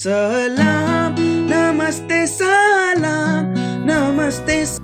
Salaam Namaste, Salaam Namaste.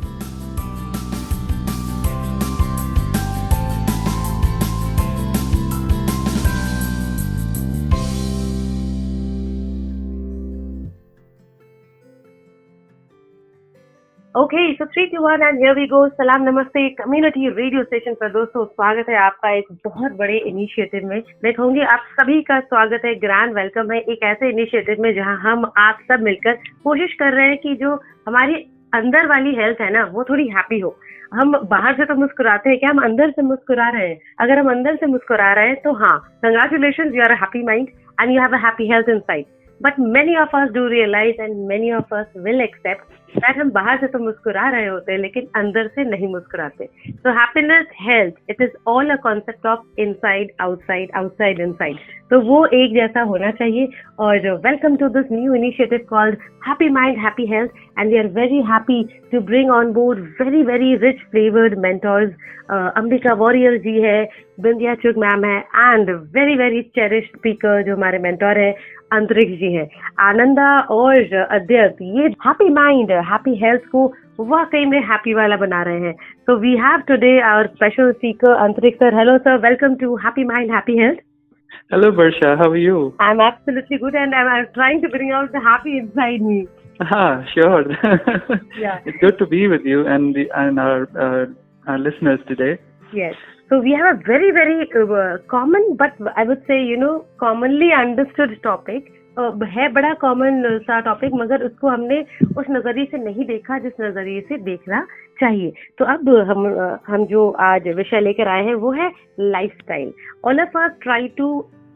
Okay, so 3, 2, 1 and here we go. सलाम नमस्ते community radio station पर दोस्तों स्वागत है आपका एक बहुत बड़े इनिशिएटिव में। मैं कहूँगी आप सभी का स्वागत है, ग्रैंड वेलकम है एक ऐसे इनिशिएटिव में जहां हम आप सब मिलकर कोशिश कर रहे हैं कि जो हमारी अंदर वाली हेल्थ है ना वो थोड़ी हैप्पी हो। हम बाहर से तो मुस्कुराते हैं, क्या हम अंदर से मुस्कुरा रहे हैं? अगर हम अंदर से मुस्कुरा रहे हैं तो हाँ, congratulations, you are a happy mind and you have a happy health inside. But many of us do realize and many of us will accept that हम बाहर से तो मुस्कुरा रहे होते हैं लेकिन अंदर से नहीं मुस्कुराते. So happiness, health, it is all a concept of inside, outside, outside, inside. तो वो एक जैसा होना चाहिए. और welcome to this new initiative called Happy Mind, Happy Health, and we are very happy to bring on board very very rich flavored mentors. Ambika Warrier ji है, Bindiya Chugh ma'am है and very very cherished speaker जो हमारे मेंटोर है अंतरिक्ष जी है. आनंदा और अद्यंत ये happy mind happy health को वाकई में हैप्पी वाला बना रहे हैं. So we have today our special speaker Antariksh sir. Hello sir, welcome to happy mind happy health. Hello Barsha, how are you? I'm absolutely good and I'm trying to bring out the happy inside me. Sure. Yeah. It's good to be with you and our listeners today. Yes. So we have a very very common but I would say commonly understood topic. है बड़ा common सा topic मगर उसको हमने उस नजरिए से नहीं देखा जिस नजरिए से देखना चाहिए. तो अब हम जो आज विषय लेकर आए हैं वो है lifestyle. All of us try to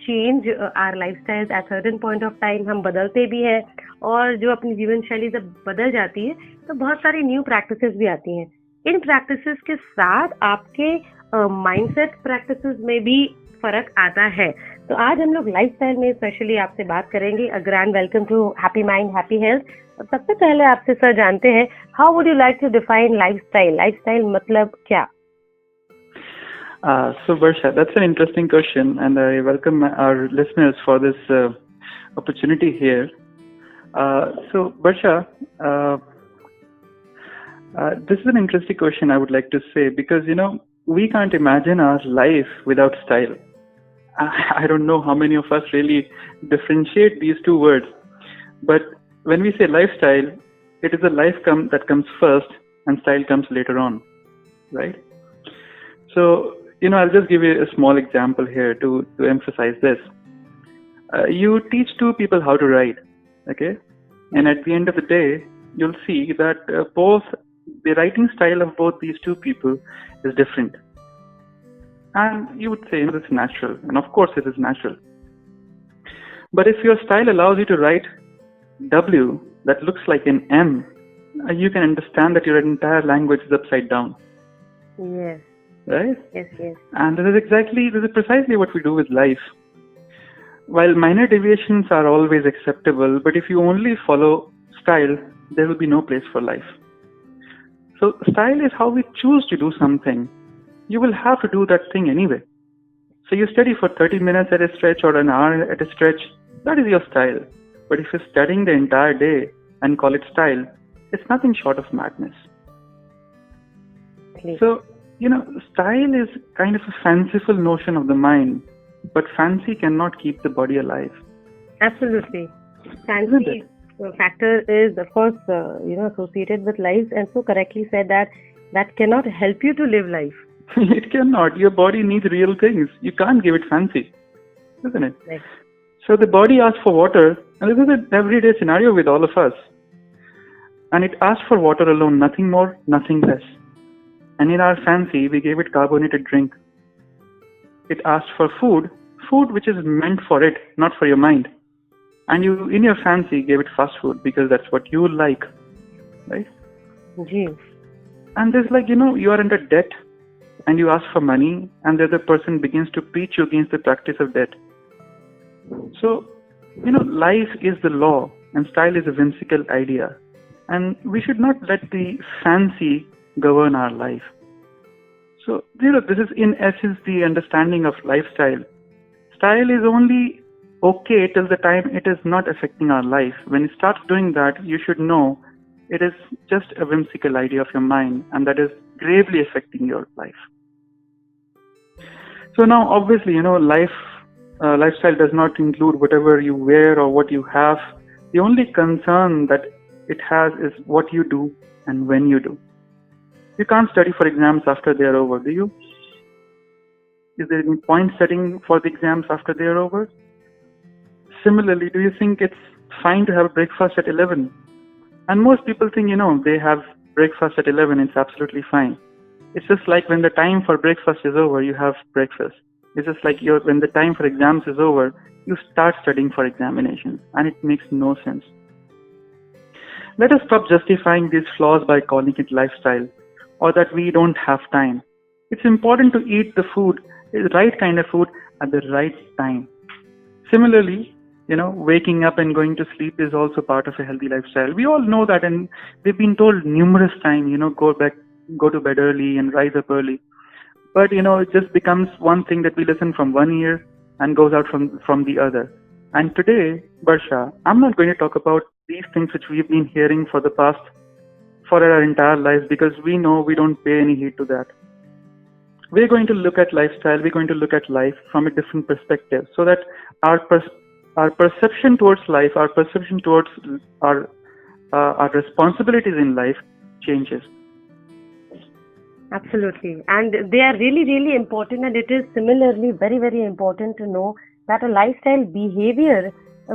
change our lifestyle at certain point of time. हम बदलते भी हैं और जो अपनी जीवन शैली जब बदल जाती है तो बहुत सारी न्यू प्रैक्टिसेस भी आती हैं. इन प्रैक्टिसेस के साथ आपके माइंडसेट प्रैक्टिसेस में भी फर्क आता है. तो आज हम लोग लाइफस्टाइल में स्पेशली आपसे बात करेंगे. A grand welcome to happy mind happy health. सबसे पहले आपसे सर जानते हैं, how would you like to define lifestyle? Lifestyle मतलब क्या? So Barsha, that's an interesting question and I welcome our listeners for this opportunity here. So Barsha, this is an interesting question I would like to say because we can't imagine our life without style. I don't know how many of us really differentiate these two words, but when we say lifestyle, it is a life that comes first and style comes later on, right? So, I'll just give you a small example here to emphasize this. You teach two people how to write, okay? And at the end of the day, you'll see that the writing style of both these two people is different. And you would say, it's natural. And of course it is natural. But if your style allows you to write W that looks like an M, you can understand that your entire language is upside down. Yes. Right? Yes, yes. And this is precisely what we do with life. While minor deviations are always acceptable, but if you only follow style, there will be no place for life. So style is how we choose to do something. You will have to do that thing anyway. So you study for 30 minutes at a stretch or an hour at a stretch, that is your style. But if you're studying the entire day and call it style, it's nothing short of madness. Okay. So, style is kind of a fanciful notion of the mind, but fancy cannot keep the body alive. Absolutely. Fancy factor is of course associated with life, and so correctly said that cannot help you to live life. It cannot. Your body needs real things. You can't give it fancy, isn't it? Right. So the body asks for water, and this is an everyday scenario with all of us. And it asks for water alone, nothing more, nothing less. And in our fancy, we gave it carbonated drink. It asked for food which is meant for it, not for your mind. And you, in your fancy, gave it fast food because that's what you like, right? Yes. And there's you are under debt and you ask for money and the other person begins to preach you against the practice of debt. So, life is the law and style is a whimsical idea. And we should not let the fancy govern our life. So, this is in essence the understanding of lifestyle. Style is only okay till the time it is not affecting our life. When it starts doing that, you should know it is just a whimsical idea of your mind, and that is gravely affecting your life. So now, obviously, lifestyle does not include whatever you wear or what you have. The only concern that it has is what you do and when you do. You can't study for exams after they are over, do you? Is there any point studying for the exams after they are over? Similarly, do you think it's fine to have breakfast at 11? And most people think, they have breakfast at 11, it's absolutely fine. It's just like when the time for breakfast is over, you have breakfast. It's just like when the time for exams is over, you start studying for examinations, and it makes no sense. Let us stop justifying these flaws by calling it lifestyle, or that we don't have time. It's important to eat the food, the right kind of food, at the right time. Similarly, waking up and going to sleep is also part of a healthy lifestyle. We all know that, and we've been told numerous times, go to bed early and rise up early. But, it just becomes one thing that we listen from one ear and goes out from the other. And today, Barsha, I'm not going to talk about these things which we've been hearing for our entire lives, because we know we don't pay any heed to that. We're going to look at lifestyle, we're going to look at life from a different perspective, so that our perception towards life, our perception towards our responsibilities in life changes. Absolutely. And they are really, really important. And it is similarly very, very important to know that a lifestyle behavior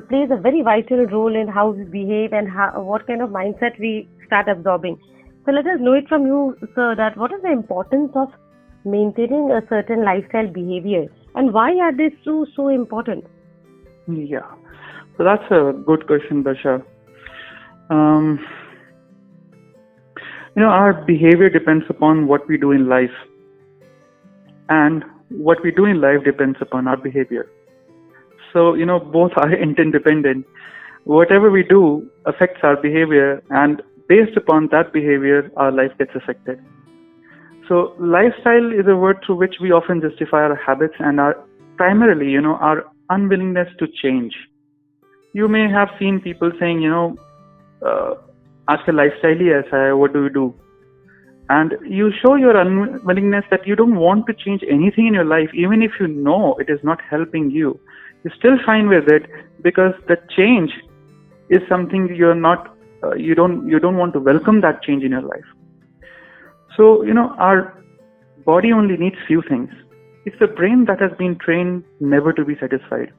plays a very vital role in how we behave and what kind of mindset we start absorbing. So let us know it from you, sir, that what is the importance of maintaining a certain lifestyle behavior, and why are they so important? Yeah. So that's a good question, Barsha. Our behavior depends upon what we do in life, and what we do in life depends upon our behavior. So, both are interdependent. Whatever we do affects our behavior, and based upon that behavior, our life gets affected. So, lifestyle is a word through which we often justify our habits and primarily, our unwillingness to change. You may have seen people saying, aajkal lifestyle hi aisa hai, what do you do? And you show your unwillingness that you don't want to change anything in your life, even if you know it is not helping you. You're still fine with it, because the change is something you're not, you don't want to welcome that change in your life. So, our body only needs few things. It's the brain that has been trained never to be satisfied.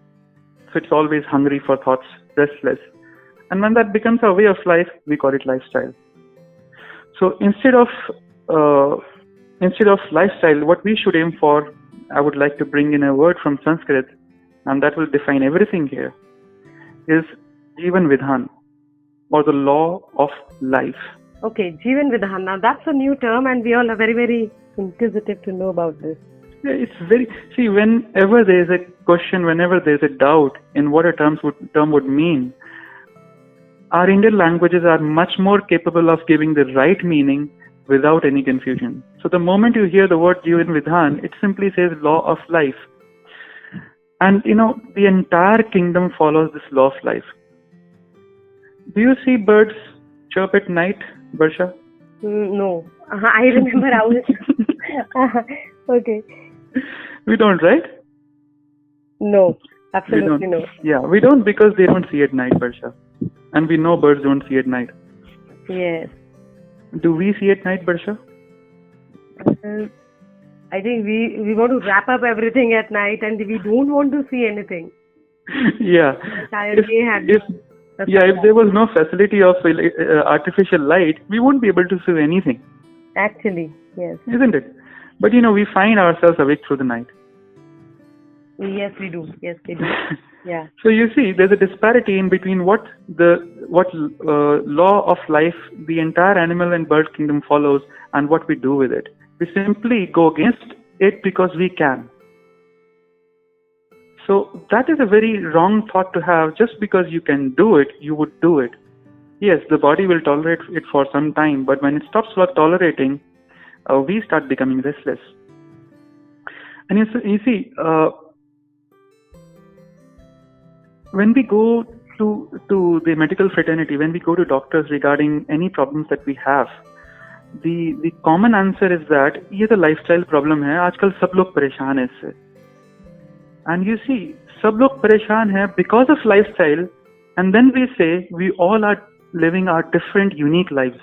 So it's always hungry for thoughts, restless. And when that becomes our way of life, we call it lifestyle. So instead of lifestyle, what we should aim for, I would like to bring in a word from Sanskrit, and that will define everything here, is Jivan Vidhan, or the law of life. Okay, Jivan Vidhan. Now that's a new term, and we all are very, very inquisitive to know about this. Yeah, whenever there is a question, whenever there is a doubt in what a term would mean, our Indian languages are much more capable of giving the right meaning without any confusion. So the moment you hear the word Jivan Vidhan, it simply says law of life. And the entire kingdom follows this law of life. Do you see birds chirp at night, Barsha? No. I remember owls. Okay. We don't, right? No, absolutely no. Yeah, we don't, because they don't see at night, Barsha. And we know birds don't see at night. Yes. Do we see at night, Barsha? I think we want to wrap up everything at night, and we don't want to see anything. Yeah. If there was no facility of artificial light, we won't be able to see anything. Actually, yes. Isn't it? But we find ourselves awake through the night. Yes, we do. Yeah. So you see, there's a disparity in between what law of life the entire animal and bird kingdom follows and what we do with it. We simply go against it because we can. So that is a very wrong thought to have. Just because you can do it, you would do it. Yes, the body will tolerate it for some time, but when it stops tolerating, we start becoming restless. And you see, when we go to the medical fraternity, when we go to doctors regarding any problems that we have, the common answer is that ये तो lifestyle problem है, आजकल सब लोग परेशान हैं इससे. And you see, सब लोग परेशान हैं because of lifestyle, and then we say we all are living our different unique lives.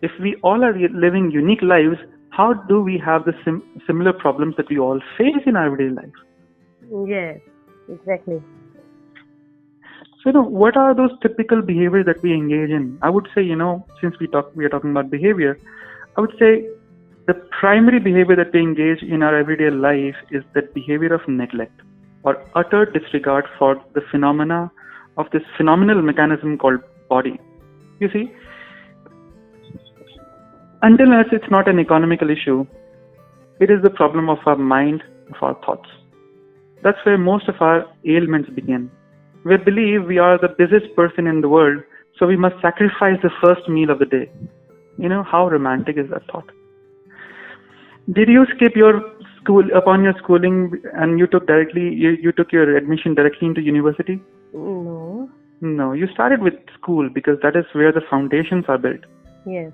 If we all are living unique lives, how do we have the similar problems that we all face in our everyday life? Yes, exactly. So, what are those typical behaviors that we engage in? I would say, since we are talking about behavior, I would say the primary behavior that we engage in our everyday life is that behavior of neglect or utter disregard for the phenomena of this phenomenal mechanism called body. You see, until unless it's not an economical issue, it is the problem of our mind, of our thoughts. That's where most of our ailments begin. We believe we are the busiest person in the world, so we must sacrifice the first meal of the day. How romantic is that thought? Did you skip your school upon your schooling and you took your admission directly into university? No. No, you started with school because that is where the foundations are built. Yes.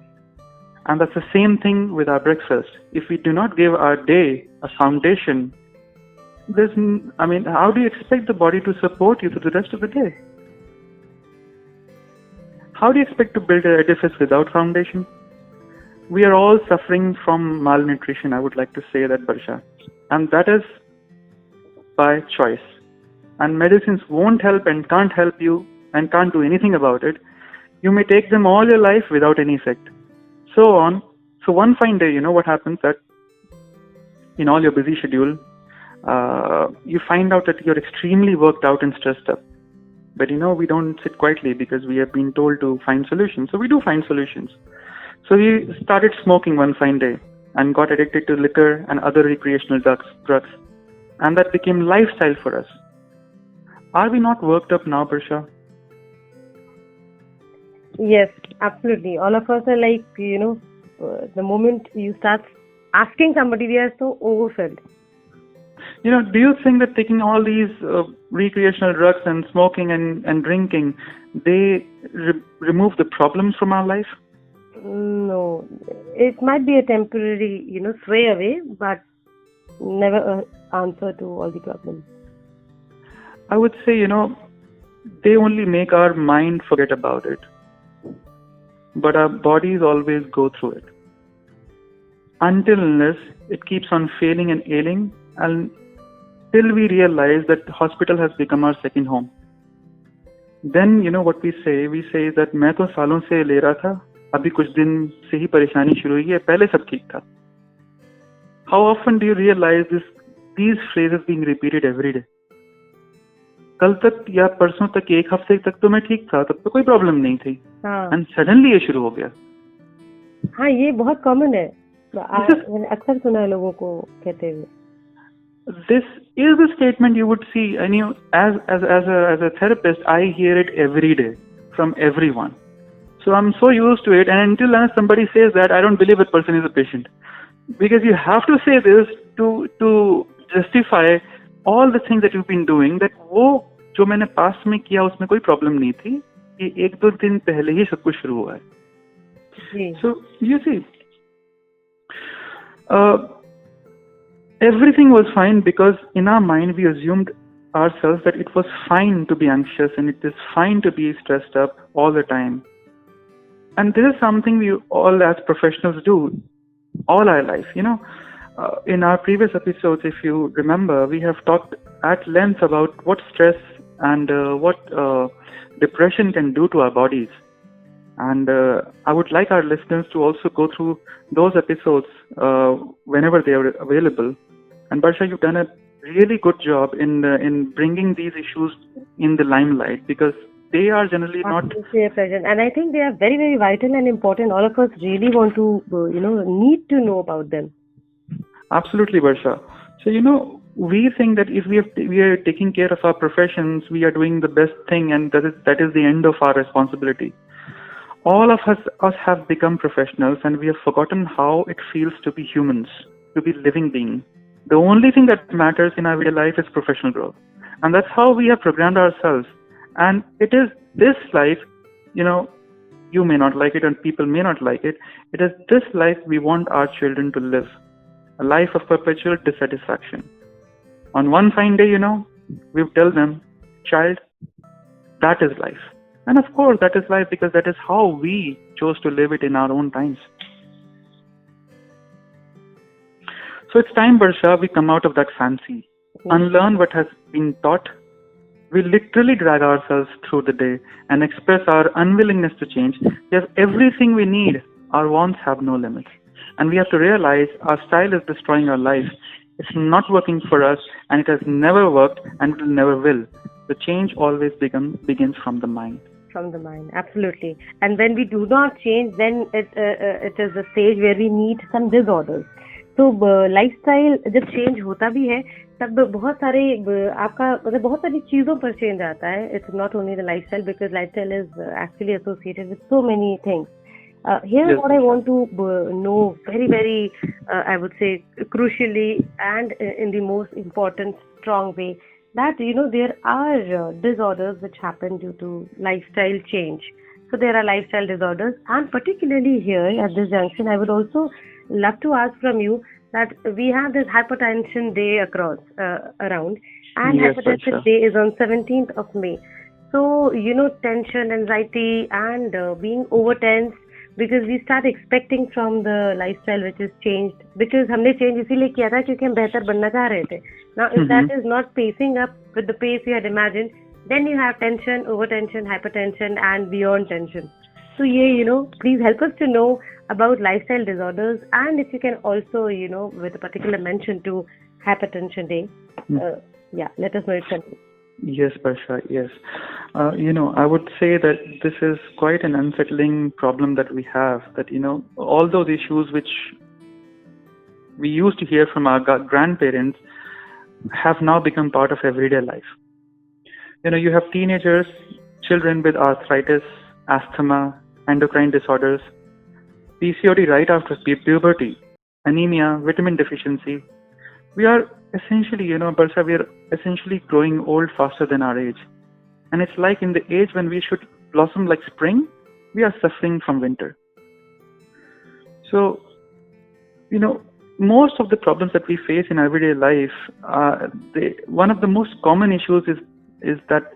And that's the same thing with our breakfast. If we do not give our day a foundation, how do you expect the body to support you through the rest of the day? How do you expect to build an edifice without foundation? We are all suffering from malnutrition, I would like to say that, Barsha. And that is by choice. And medicines won't help and can't help you and can't do anything about it. You may take them all your life without any effect. So on. So one fine day, what happens that in all your busy schedule, you find out that you're extremely worked out and stressed up. But we don't sit quietly because we have been told to find solutions. So we do find solutions. So we started smoking one fine day and got addicted to liquor and other recreational drugs. And that became lifestyle for us. Are we not worked up now, Barsha? Yes, absolutely. All of us are like, the moment you start asking somebody, we are so overwhelmed. Do you think that taking all these recreational drugs and smoking and drinking, they remove the problems from our life? No. It might be a temporary, sway away, but never an answer to all the problems. I would say, they only make our mind forget about it. But our bodies always go through it. Until unless it keeps on failing and ailing, and till we realize that the hospital has become our second home. Then, what we say that मैं तो सालों से ले रहा था, अभी कुछ दिन से ही परेशानी शुरू हुई है, पहले सब ठीक था. How often do you realize these phrases being repeated every day? कल तक या परसों तक, एक हफ्ते तक तो मैं ठीक था, तब तो कोई प्रॉब्लम नहीं थी. एंड सडनली ये शुरू हो गया. हाँ, ये बहुत कॉमन है. मैंने अक्सर सुना है लोगों को कहते हुए. This is the statement you would see, and as a therapist, I hear it every day from everyone. So I'm so used to it, and until somebody says that, I don't believe that person is a patient, because you have to say this to justify all the things that you've been doing. That वो जो मैंने past में किया उसमें कोई problem नहीं थी, ये 1-2 दिन पहले ही सब कुछ शुरू हुआ है. So you see, everything was fine because in our mind we assumed ourselves that it was fine to be anxious and it is fine to be stressed up all the time. And this is something we all as professionals do all our life. In our previous episodes, if you remember, we have talked at length about what stress and what depression can do to our bodies. And I would like our listeners to also go through those episodes whenever they are available. And Barsha, you've done a really good job in bringing these issues in the limelight, because they are generally not present. And I think they are very, very vital and important. All of us really want to, need to know about them. Absolutely, Barsha. So, we think that if we are taking care of our professions, we are doing the best thing, and that is the end of our responsibility. All of us have become professionals, and we have forgotten how it feels to be humans, to be living beings. The only thing that matters in our real life is professional growth. And that's how we have programmed ourselves. And it is this life, you may not like it and people may not like it. It is this life we want our children to live. A life of perpetual dissatisfaction. On one fine day, we tell them, child, that is life. And of course, that is life because that is how we chose to live it in our own times. So it's time, Barsha, we come out of that fancy, unlearn what has been taught. We literally drag ourselves through the day and express our unwillingness to change. We have everything we need. Our wants have no limits. And we have to realize our style is destroying our life. It's not working for us, and it has never worked, and it never will. The change always begins from the mind. From the mind, absolutely. And when we do not change, then it is a stage where we meet some disorders. तो lifestyle जब change होता भी है तब बहुत सारे आपका मतलब बहुत सारी चीज़ों पर चेंज आता है. It's not only the lifestyle because lifestyle is actually associated with so many things. Here what I want to know very I would say crucially and in the most important strong way that there are disorders which happen due to lifestyle change. So there are lifestyle disorders, and particularly here at this junction I would also love to ask from you that we have this hypertension day across around, and yes, hypertension Acha. day is on 17th of May. So tension, anxiety and being over tense because we start expecting from the lifestyle which is changed because हमने change इसीलिए किया था क्योंकि हम बेहतर बनना चाह रहे थे. Now if that is not pacing up with the pace you had imagined, then you have tension, overtension, hypertension and beyond tension. So please help us to know about lifestyle disorders, and if you can also with a particular mention to hypertension day. Let us know it from you. Yes, Barsha, yes. I would say that this is quite an unsettling problem that we have, that, all those issues which we used to hear from our grandparents have now become part of everyday life. You have teenagers, children with arthritis, asthma, endocrine disorders, PCOD right after puberty, anemia, vitamin deficiency. We are essentially, Barsha, we are essentially growing old faster than our age. And it's like in the age when we should blossom like spring, we are suffering from winter. So, most of the problems that we face in everyday life, one of the most common issues is that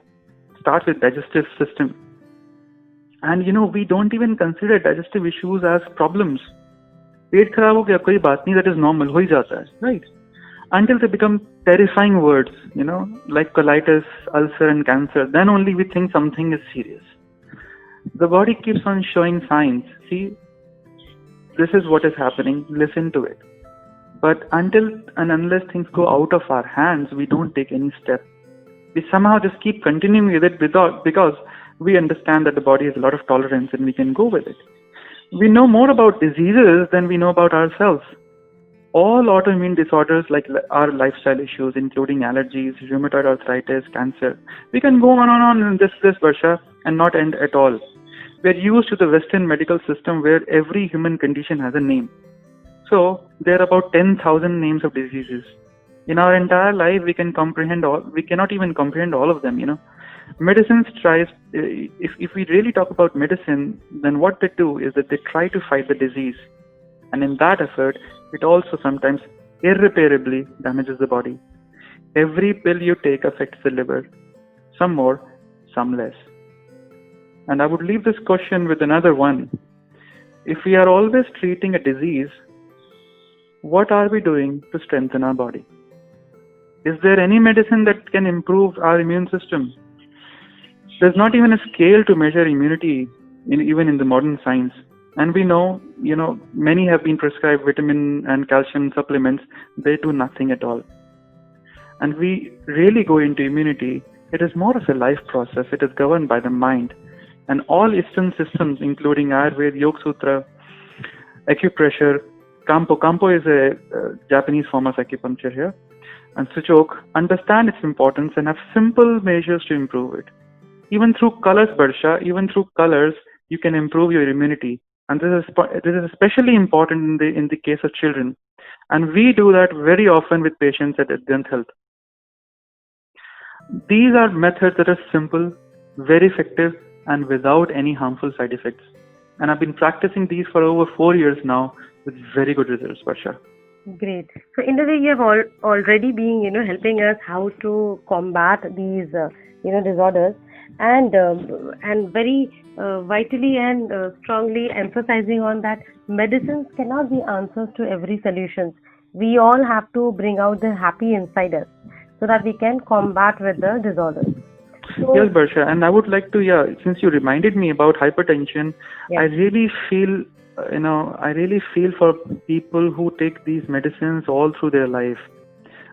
starts with digestive system. And we don't even consider digestive issues as problems. पेट खराब हो गया कोई बात नहीं, that is normal, हो ही जाता है, right? Until they become terrifying words, like colitis, ulcer and cancer, then only we think something is serious. The body keeps on showing signs. See, this is what is happening, listen to it. But until and unless things go out of our hands, we don't take any step. We somehow just keep continuing with it because we understand that the body has a lot of tolerance and we can go with it. We know more about diseases than we know about ourselves. All autoimmune disorders like our lifestyle issues, including allergies, rheumatoid arthritis, cancer. We can go on in this Barsha and not end at all. We're used to the Western medical system where every human condition has a name. So there are about 10,000 names of diseases. In our entire life, we cannot even comprehend all of them, Medicine tries, if we really talk about medicine, then what they do is that they try to fight the disease. And in that effort, it also sometimes irreparably damages the body. Every pill you take affects the liver, some more, some less. And I would leave this question with another one. If we are always treating a disease, what are we doing to strengthen our body? Is there any medicine that can improve our immune system? There's not even a scale to measure immunity, even in the modern science. And we know, many have been prescribed vitamin and calcium supplements. They do nothing at all. And we really go into immunity. It is more of a life process. It is governed by the mind. And all Eastern systems, including Ayurveda, Yoga Sutra, acupressure, Kampo. Kampo is a Japanese form of acupuncture here. And Suchok understand its importance and have simple measures to improve it. Even through colors, Barsha, you can improve your immunity. And this is especially important in the case of children. And we do that very often with patients at Adyant Health. These are methods that are simple, very effective, and without any harmful side effects. And I've been practicing these for over 4 years now with very good results, Varsha. Great. So in a way, you have already been, helping us how to combat these, disorders, and very vitally and strongly emphasizing on that medicines cannot be answers to every solutions. We all have to bring out the happy inside us so that we can combat with the disorders. So, Yes, Barsha, and I would like to, since you reminded me about hypertension, yes. I really feel, I really feel for people who take these medicines all through their life.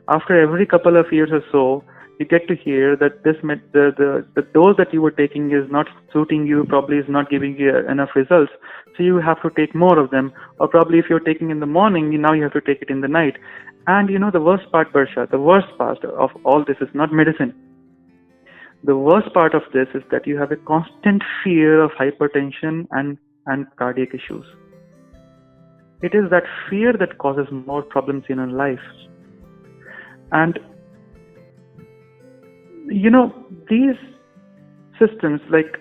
After every couple of years or so, you get to hear that the dose that you were taking is not suiting you, probably is not giving you enough results, so you have to take more of them. Or probably if you're taking in the morning, now you have to take it in the night. And the worst part, Barsha, the worst part of all this is not medicine. The worst part of this is that you have a constant fear of hypertension and cardiac issues. It is that fear that causes more problems in your life. And these systems, like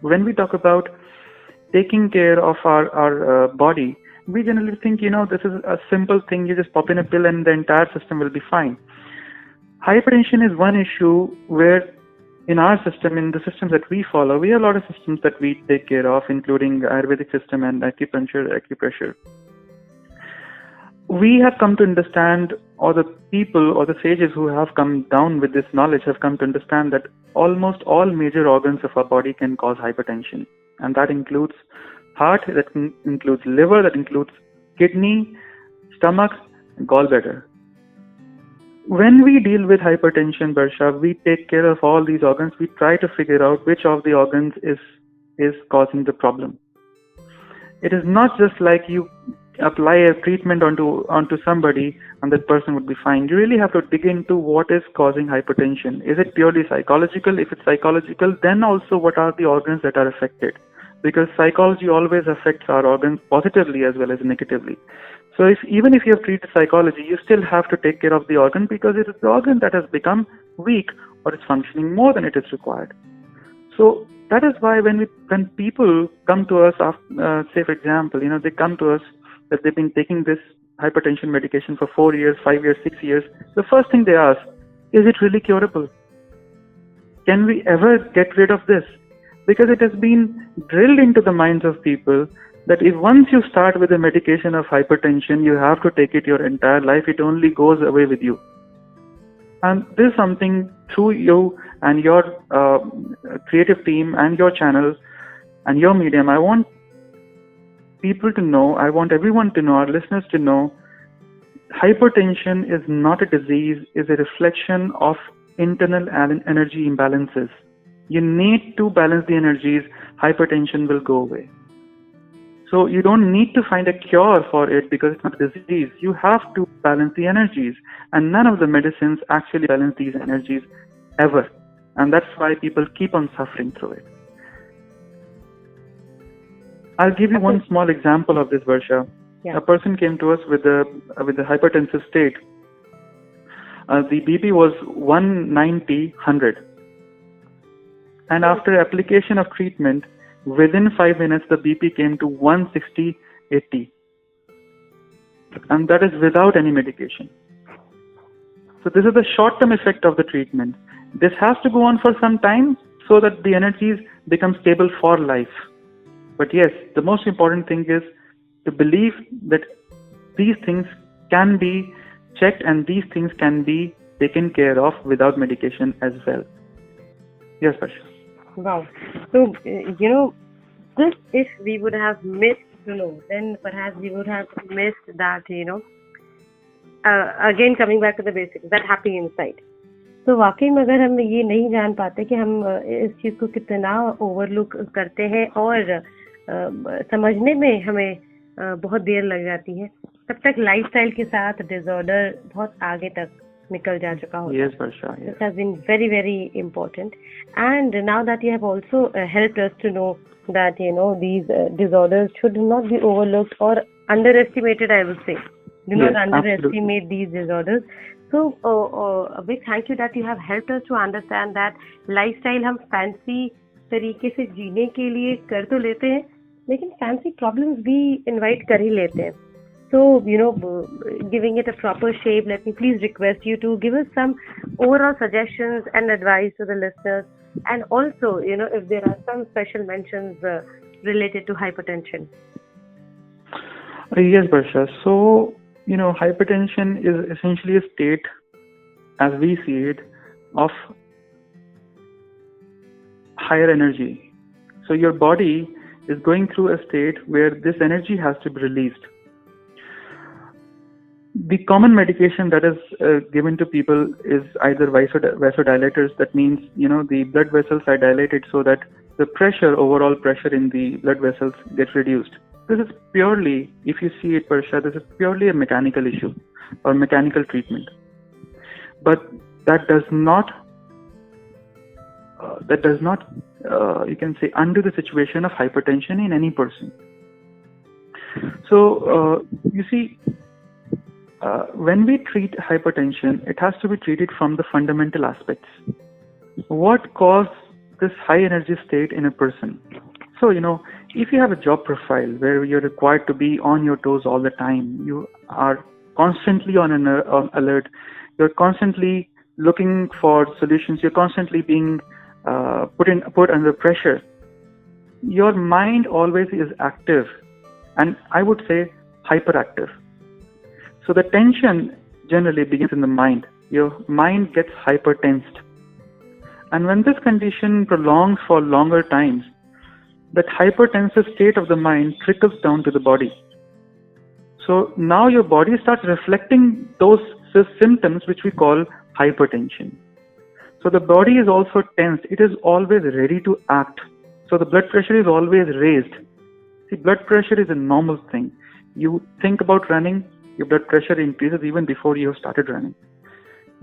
when we talk about taking care of our body, we generally think, this is a simple thing. You just pop in a pill and the entire system will be fine. Hypertension is one issue where in our system, in the systems that we follow, we have a lot of systems that we take care of, including Ayurvedic system and acupressure. We have come to understand, or the people or the sages who have come down with this knowledge have come to understand that almost all major organs of our body can cause hypertension. And that includes heart, that includes liver, that includes kidney, stomach, and gallbladder. When we deal with hypertension, Barsha, we take care of all these organs. We try to figure out which of the organs is causing the problem. It is not just like you apply a treatment onto somebody and that person would be fine. You really have to dig into what is causing hypertension. Is it purely psychological? If it's psychological, then also what are the organs that are affected? Because psychology always affects our organs positively as well as negatively. So even if you have treated psychology, you still have to take care of the organ because it is the organ that has become weak or is functioning more than it is required. So that is why when people come to us, say for example, they come to us that they've been taking this hypertension medication for 4 years, 5 years, 6 years, the first thing they ask, is it really curable? Can we ever get rid of this? Because it has been drilled into the minds of people that if once you start with a medication of hypertension, you have to take it your entire life. It only goes away with you. And this is something through you and your creative team and your channel and your medium, I want people to know, I want everyone to know, our listeners to know, hypertension is not a disease, is a reflection of internal energy imbalances. You need to balance the energies, hypertension will go away. So you don't need to find a cure for it because it's not a disease. You have to balance the energies, and none of the medicines actually balance these energies ever. And that's why people keep on suffering through it. I'll give you one small example of this, Varsha. Yeah. A person came to us with a hypertensive state. The BP was 190/100. And after application of treatment, within 5 minutes, the BP came to 160/80. And that is without any medication. So this is the short-term effect of the treatment. This has to go on for some time so that the energies become stable for life. But yes, the most important thing is to believe that these things can be checked and these things can be taken care of without medication as well. Yes, Varsha. Wow. So, this if we would have missed to know, then perhaps we would have missed that, again coming back to the basics, that happy inside. तो वाकई में अगर हम ये नहीं जान पाते कि हम इस चीज़ को कितना ओवरलुक करते हैं और समझने में हमें बहुत देर लग जाती है, तब तक लाइफस्टाइल के साथ डिसऑर्डर बहुत आगे तक निकल जा चुका होता है. Yes, Varsha. Yes. This has been very, very important. And now that you have also helped us to know that, these disorders should not be overlooked or underestimated, I would say, Do not Yes, underestimate these disorders. So, a big thank you that you have helped us to understand that lifestyle हम fancy तरीके से जीने के लिए कर तो लेते हैं, लेकिन fancy problems भी invite कर ही लेते हैं. So, giving it a proper shape, let me please request you to give us some overall suggestions and advice to the listeners. And also, if there are some special mentions related to hypertension. Yes, Barsha. So, hypertension is essentially a state, as we see it, of higher energy. So your body is going through a state where this energy has to be released. The common medication that is given to people is either vasodilators. That means, the blood vessels are dilated so that the overall pressure in the blood vessels gets reduced. This is purely, if you see it, Barsha, this is purely a mechanical issue or mechanical treatment. But that does not, you can say, undo the situation of hypertension in any person. So, you see, when we treat hypertension, it has to be treated from the fundamental aspects. What caused this high energy state in a person? So, if you have a job profile where you're required to be on your toes all the time, you are constantly on alert, you're constantly looking for solutions, you're constantly being put under pressure, your mind always is active, and I would say hyperactive. So the tension generally begins in the mind. Your mind gets hypertensed. And when this condition prolongs for longer times, that hypertensive state of the mind trickles down to the body. So now your body starts reflecting those symptoms which we call hypertension. So the body is also tensed. It is always ready to act. So the blood pressure is always raised. See, blood pressure is a normal thing. You think about running, your blood pressure increases even before you have started running.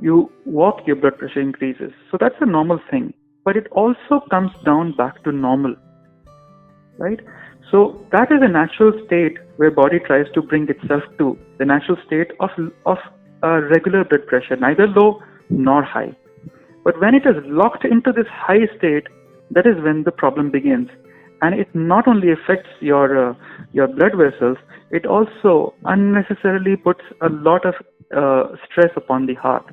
You walk, your blood pressure increases. So that's a normal thing. But it also comes down back to normal. Right? So that is a natural state where body tries to bring itself to, the natural state of regular blood pressure, neither low nor high. But when it is locked into this high state, that is when the problem begins. And it not only affects your blood vessels, it also unnecessarily puts a lot of stress upon the heart,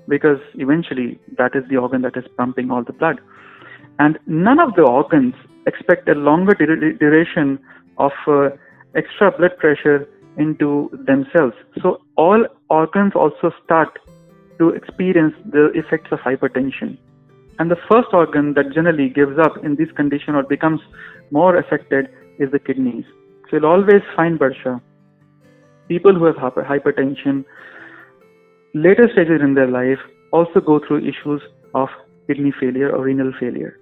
because eventually that is the organ that is pumping all the blood. And none of the organs expect a longer duration of extra blood pressure into themselves. So all organs also start to experience the effects of hypertension. And the first organ that generally gives up in this condition or becomes more affected is the kidneys. So you'll always find, Barsha, people who have hypertension, later stages in their life, also go through issues of kidney failure or renal failure.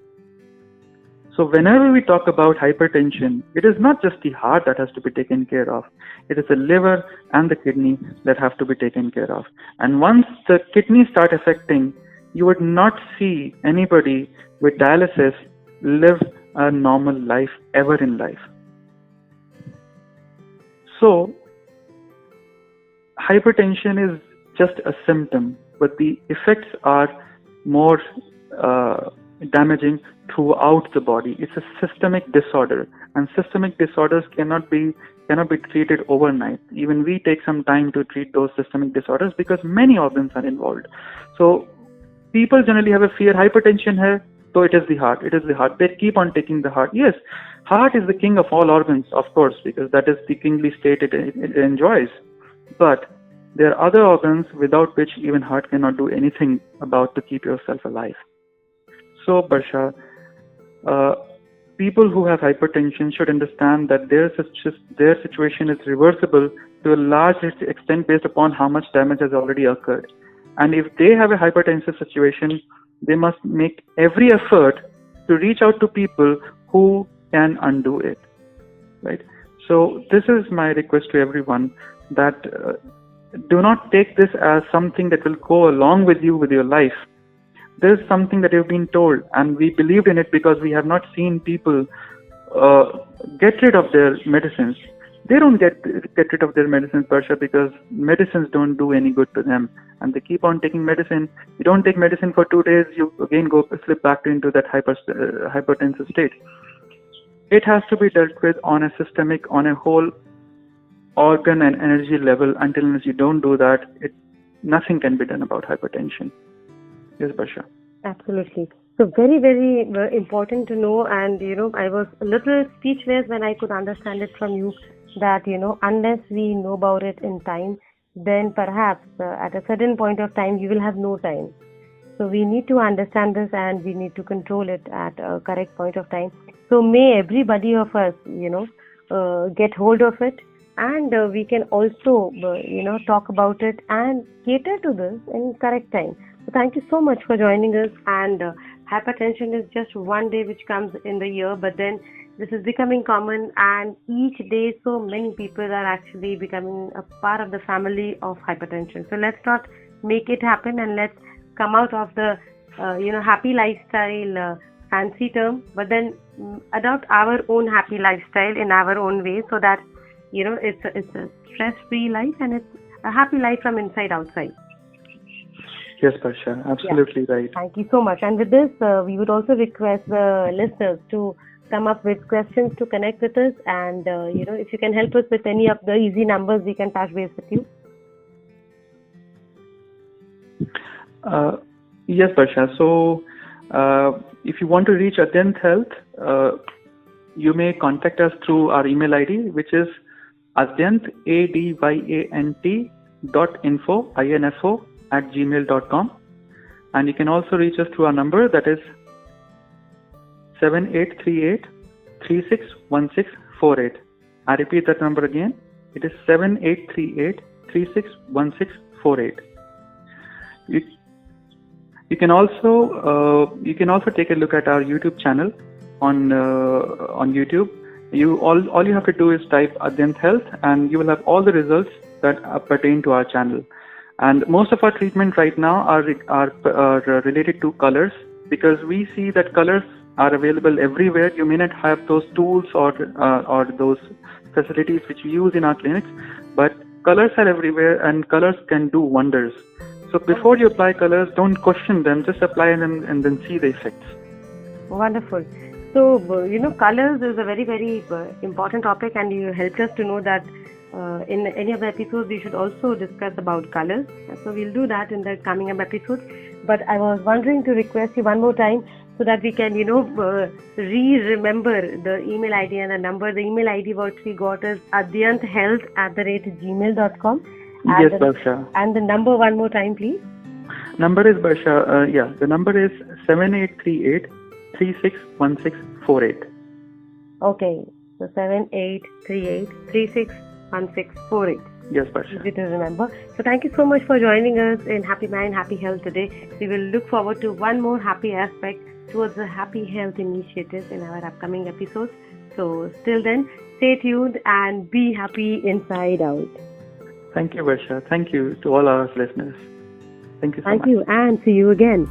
So whenever we talk about hypertension, it is not just the heart that has to be taken care of. It is the liver and the kidney that have to be taken care of. And once the kidneys start affecting, you would not see anybody with dialysis live a normal life ever in life. So hypertension is just a symptom, but the effects are more damaging throughout the body. It's a systemic disorder, and systemic disorders cannot be treated overnight. Even we take some time to treat those systemic disorders because many organs are involved. So people generally have a fear, hypertension hai, so it is the heart. They keep on taking the heart. Yes, heart is the king of all organs, of course, because that is the kingly state it enjoys. But there are other organs without which even heart cannot do anything about to keep yourself alive. So, Barsha, people who have hypertension should understand that their situation is reversible to a large extent based upon how much damage has already occurred. And if they have a hypertensive situation, they must make every effort to reach out to people who can undo it. Right? So this is my request to everyone, that do not take this as something that will go along with you with your life. This is something that you've been told, and we believed in it because we have not seen people get rid of their medicines. they don't get rid of their medicines, Barsha, because medicines don't do any good to them, and they keep on taking medicine. You don't take medicine for 2 days, you again slip back into that hypertensive state. It has to be dealt with on a systemic, on a whole organ and energy level. Until you don't do that, nothing can be done about hypertension. Yes, Barsha. Absolutely. So very, very important to know. And, I was a little speechless when I could understand it from you that, unless we know about it in time, then perhaps at a certain point of time, you will have no time. So we need to understand this and we need to control it at a correct point of time. So may everybody of us, get hold of it, and we can also, talk about it and cater to this in correct time. So thank you so much for joining us. And hypertension is just one day which comes in the year, but then this is becoming common, and each day so many people are actually becoming a part of the family of hypertension. So let's not make it happen, and let's come out of the happy lifestyle fancy term, but then adopt our own happy lifestyle in our own way, so that it's a stress-free life, and it's a happy life from inside outside. Yes, Barsha, absolutely right. Thank you so much. And with this, we would also request the listeners to come up with questions to connect with us, and if you can help us with any of the easy numbers, we can touch base with you. Yes, Barsha. So, if you want to reach Adyant Health, you may contact us through our email ID, which is Adyant, ADYANT .info @gmail.com, and you can also reach us through our number, that is 7838 361648. I repeat that number again. It is 7838 361648. You can also take a look at our YouTube channel on YouTube. All you have to do is type Adyant Health, and you will have all the results that pertain to our channel. And most of our treatment right now are related to colors, because we see that colors are available everywhere. You may not have those tools or those facilities which we use in our clinics, but colors are everywhere, and colors can do wonders. So before you apply colors, don't question them, just apply them and then see the effects. Wonderful. So, colors is a very, very important topic, and you helped us to know that in any of the episodes we should also discuss about colors. So we'll do that in the coming up episodes. But I was wondering to request you one more time, so that we can, remember the email ID and the number. The email ID what we got is adyanthealth@gmail.com. Yes, Barsha. And the number one more time, please. Number is, Barsha, the number is 7838 361648. Okay, so 7838 361648. Yes, Barsha. Easy to remember. So thank you so much for joining us in Happy Mind, Happy Health today. We will look forward to one more happy aspect towards the Happy Health initiative in our upcoming episodes. So till then, stay tuned and be happy inside out. Thank you, Barsha. Thank you to all our listeners. Thank you so much. Thank you, and see you again.